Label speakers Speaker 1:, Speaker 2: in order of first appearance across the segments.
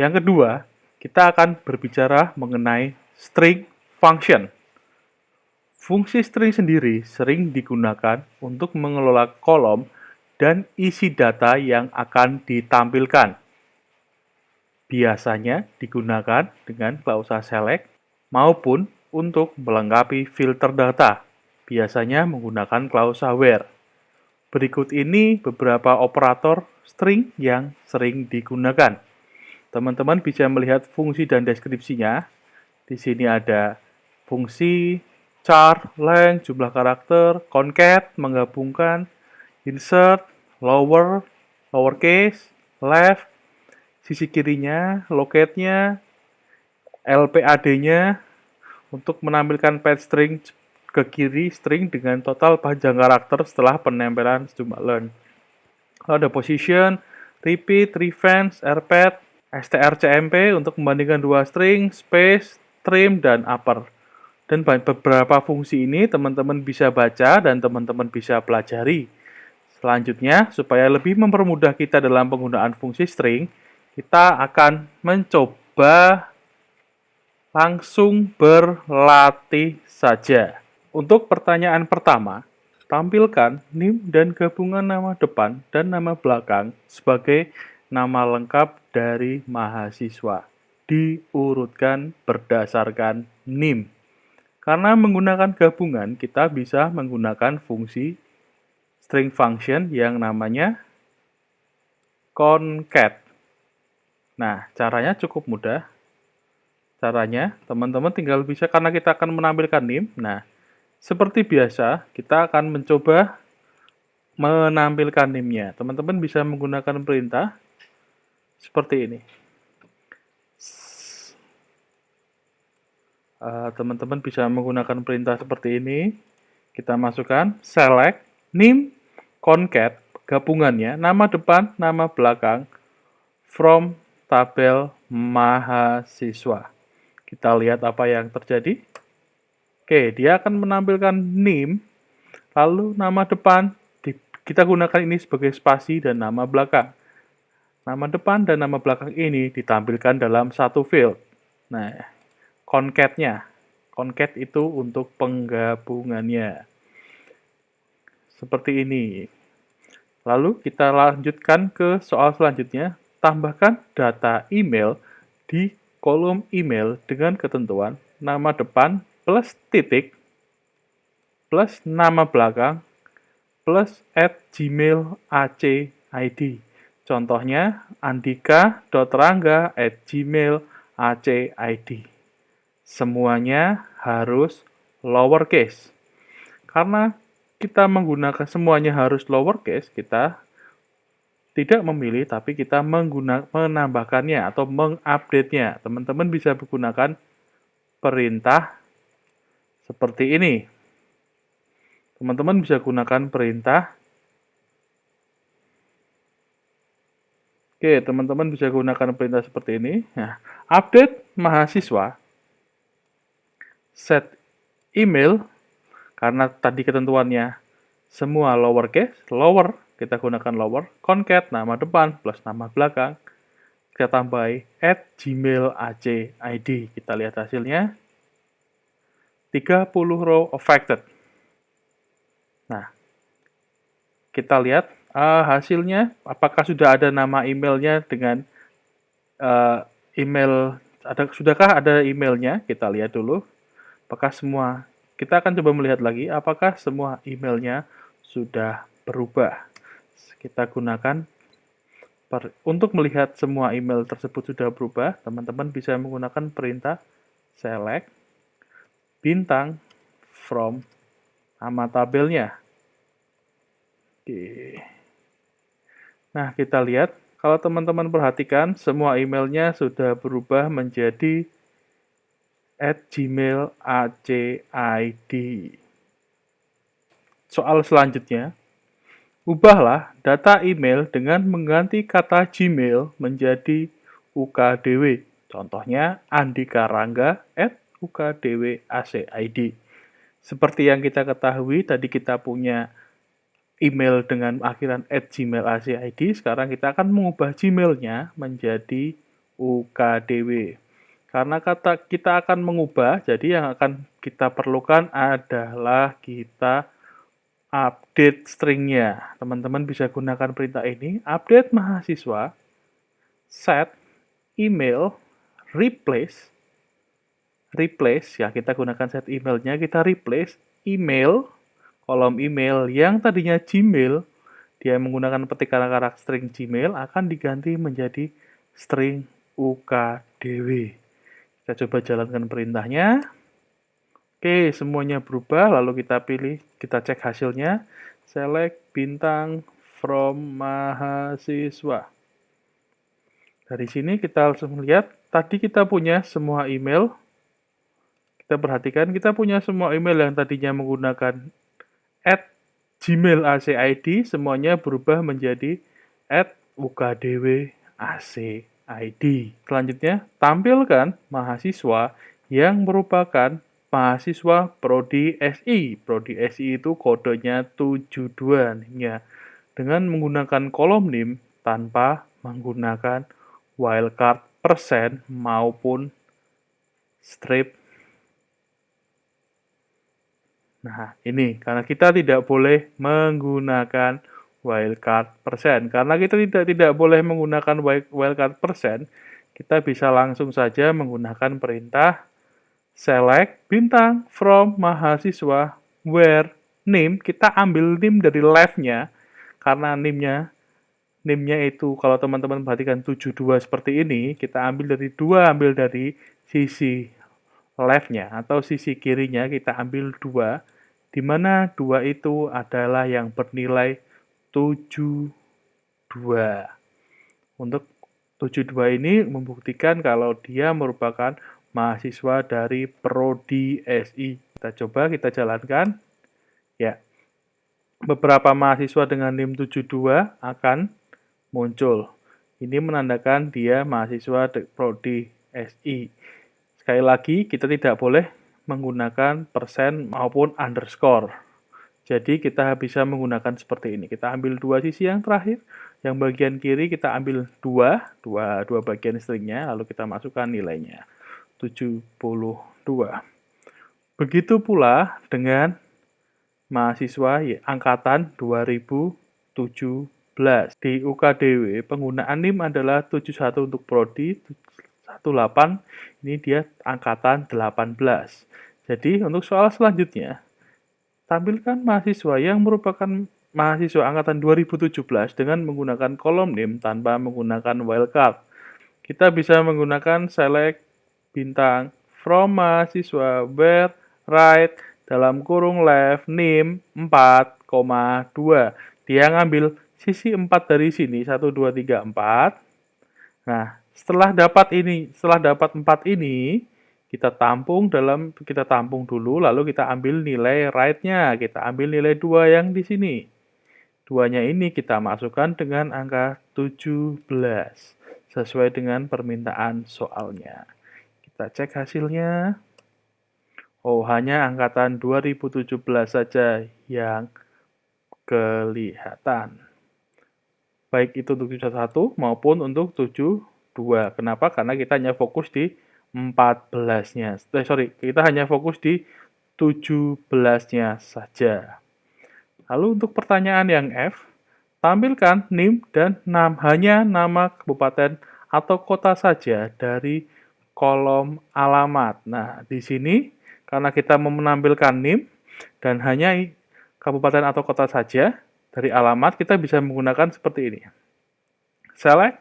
Speaker 1: Yang kedua, kita akan berbicara mengenai string function. Fungsi string sendiri sering digunakan untuk mengelola kolom dan isi data yang akan ditampilkan. Biasanya digunakan dengan klausa select maupun untuk melengkapi filter data, biasanya menggunakan klausa where. Berikut ini beberapa operator string yang sering digunakan. Teman-teman bisa melihat fungsi dan deskripsinya. Di sini ada fungsi, char, length, jumlah karakter, concat, menggabungkan, insert, lower, lowercase, left, sisi kirinya, locate-nya, LPAD-nya, untuk menampilkan pad string ke kiri string dengan total panjang karakter setelah penempelan sejumlah len. Ada position, repeat, revenge, rpad, strcmp untuk membandingkan dua string, space, trim, dan upper. Dan beberapa fungsi ini teman-teman bisa baca dan teman-teman bisa pelajari. Selanjutnya, supaya lebih mempermudah kita dalam penggunaan fungsi string, kita akan mencoba langsung berlatih saja. Untuk pertanyaan pertama, tampilkan NIM dan gabungan nama depan dan nama belakang sebagai nama lengkap dari mahasiswa. Diurutkan berdasarkan NIM. Karena menggunakan gabungan, kita bisa menggunakan fungsi string function yang namanya concat. Nah, caranya cukup mudah. Caranya, teman-teman tinggal bisa, karena kita akan menampilkan NIM. Nah, seperti biasa, kita akan mencoba menampilkan NIM-nya. Teman-teman bisa menggunakan perintah seperti ini. Teman-teman bisa menggunakan perintah seperti ini. Kita masukkan select NIM concat gabungannya, nama depan, nama belakang, from tabel mahasiswa. Kita lihat apa yang terjadi. Oke, dia akan menampilkan NIM, lalu nama depan, kita gunakan ini sebagai spasi, dan nama belakang. Nama depan dan nama belakang ini ditampilkan dalam satu field. Nah, concat-nya. Concat itu untuk penggabungannya. Seperti ini. Lalu kita lanjutkan ke soal selanjutnya. Tambahkan data email di kolom email dengan ketentuan nama depan plus titik plus nama belakang plus @gmail.ac.id. Contohnya andika.rangga@gmail.ac.id. Semuanya harus lowercase. Karena kita menggunakan semuanya harus lowercase, kita tidak memilih, tapi kita menambahkannya atau mengupdate-nya. Teman-teman bisa menggunakan perintah seperti ini. Teman-teman bisa gunakan perintah. Oke, teman-teman bisa gunakan perintah seperti ini. Nah, update mahasiswa, set email, karena tadi ketentuannya semua lowercase, lower, kita gunakan lower, concat, nama depan plus nama belakang, kita tambahi @gmail.ac.id. Kita lihat hasilnya, 30 row affected. Nah, kita lihat hasilnya, apakah sudah ada nama emailnya dengan email, sudahkah ada emailnya? Kita lihat dulu, apakah semua, kita akan coba melihat lagi, apakah semua emailnya sudah berubah. Kita gunakan untuk melihat semua email tersebut sudah berubah, teman-teman bisa menggunakan perintah select bintang from nama tabelnya. Oke. Nah, kita lihat, kalau teman-teman perhatikan, semua emailnya sudah berubah menjadi @gmail.ac.id. Soal selanjutnya, ubahlah data email dengan mengganti kata Gmail menjadi UKDW. Contohnya andikarangga@ukdw.ac.id. Seperti yang kita ketahui, tadi kita punya email dengan akhiran @gmail.ac.id. Sekarang kita akan mengubah Gmail-nya menjadi UKDW. Karena kita akan mengubah, jadi yang akan kita perlukan adalah kita update stringnya. Teman-teman bisa gunakan perintah ini, update mahasiswa, set, email, replace ya kita gunakan set emailnya, kita replace email, kolom email yang tadinya Gmail, dia menggunakan petikan karakter string Gmail akan diganti menjadi string UKDW. Kita coba jalankan perintahnya. Oke, semuanya berubah, lalu kita pilih, kita cek hasilnya, select bintang from mahasiswa. Dari sini kita langsung lihat, tadi kita punya semua email, kita perhatikan kita punya semua email yang tadinya menggunakan @gmail.ac.id, semuanya berubah menjadi @ukdw.ac.id. Selanjutnya, tampilkan mahasiswa yang merupakan mahasiswa Prodi SI. Prodi SI itu kodenya 72 ya. Dengan menggunakan kolom NIM tanpa menggunakan wildcard persen maupun strip. Nah, ini karena kita tidak boleh menggunakan wildcard persen. Karena kita tidak boleh menggunakan wildcard persen, kita bisa langsung saja menggunakan perintah select bintang from mahasiswa where name, kita ambil name dari left-nya, karena name-nya itu kalau teman-teman perhatikan 72 seperti ini, kita ambil dari sisi left-nya atau sisi kirinya, kita ambil 2, di mana 2 itu adalah yang bernilai 72. Untuk 72 ini membuktikan kalau dia merupakan mahasiswa dari Prodi SI. Kita coba, kita jalankan. Ya, beberapa mahasiswa dengan NIM 72 akan muncul. Ini menandakan dia mahasiswa Prodi SI. Sekali lagi, kita tidak boleh menggunakan persen maupun underscore. Jadi kita bisa menggunakan seperti ini. Kita ambil 2 sisi yang terakhir, yang bagian kiri kita ambil 2 bagian stringnya, lalu kita masukkan nilainya. 72. Begitu pula dengan mahasiswa angkatan 2017. Di UKDW, penggunaan NIM adalah 71 untuk Prodi, 18, ini dia angkatan 18. Jadi untuk soal selanjutnya, tampilkan mahasiswa yang merupakan mahasiswa angkatan 2017 dengan menggunakan kolom NIM tanpa menggunakan wildcard. Kita bisa menggunakan select bintang from mahasiswa where right dalam kurung left NIM 4,2. Dia ngambil sisi 4 dari sini, 1, 2, 3, 4. Nah, setelah dapat 4 ini, kita tampung dulu, lalu kita ambil nilai right-nya. Kita ambil nilai 2 yang di sini. 2-nya ini kita masukkan dengan angka 17. Sesuai dengan permintaan soalnya. Kita cek hasilnya. Oh, hanya angkatan 2017 saja yang kelihatan. Baik itu untuk 71 maupun untuk 72. Kenapa? Karena kita hanya fokus di 14-nya. Kita hanya fokus di 17-nya saja. Lalu untuk pertanyaan yang F, tampilkan NIM dan hanya nama kabupaten atau kota saja dari kolom alamat. Nah, di sini karena kita mau menampilkan NIM dan hanya kabupaten atau kota saja dari alamat, kita bisa menggunakan seperti ini. Select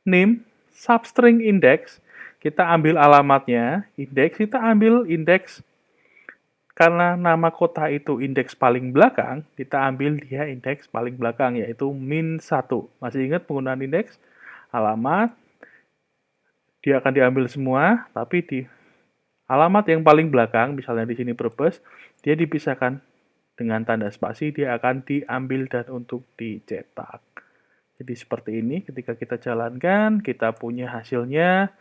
Speaker 1: NIM substring index, kita ambil alamatnya, indeks, kita ambil indeks karena nama kota itu indeks paling belakang, kita ambil dia indeks paling belakang, yaitu -1. Masih ingat penggunaan indeks? Alamat, dia akan diambil semua, tapi di alamat yang paling belakang, misalnya di sini Brebes, dia dipisahkan dengan tanda spasi, dia akan diambil dan untuk dicetak. Jadi seperti ini, ketika kita jalankan, kita punya hasilnya,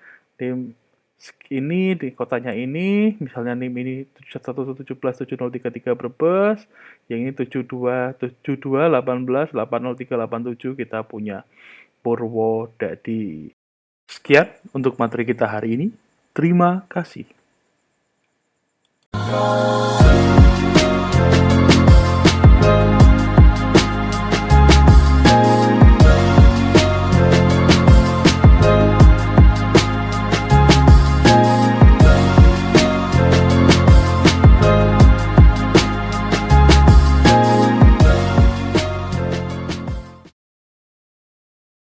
Speaker 1: ini di kotanya ini, misalnya NIM ini 71177033 Brebes, yang ini 7218 80387, kita punya Purwodadi. Sekian untuk materi kita hari ini. Terima kasih.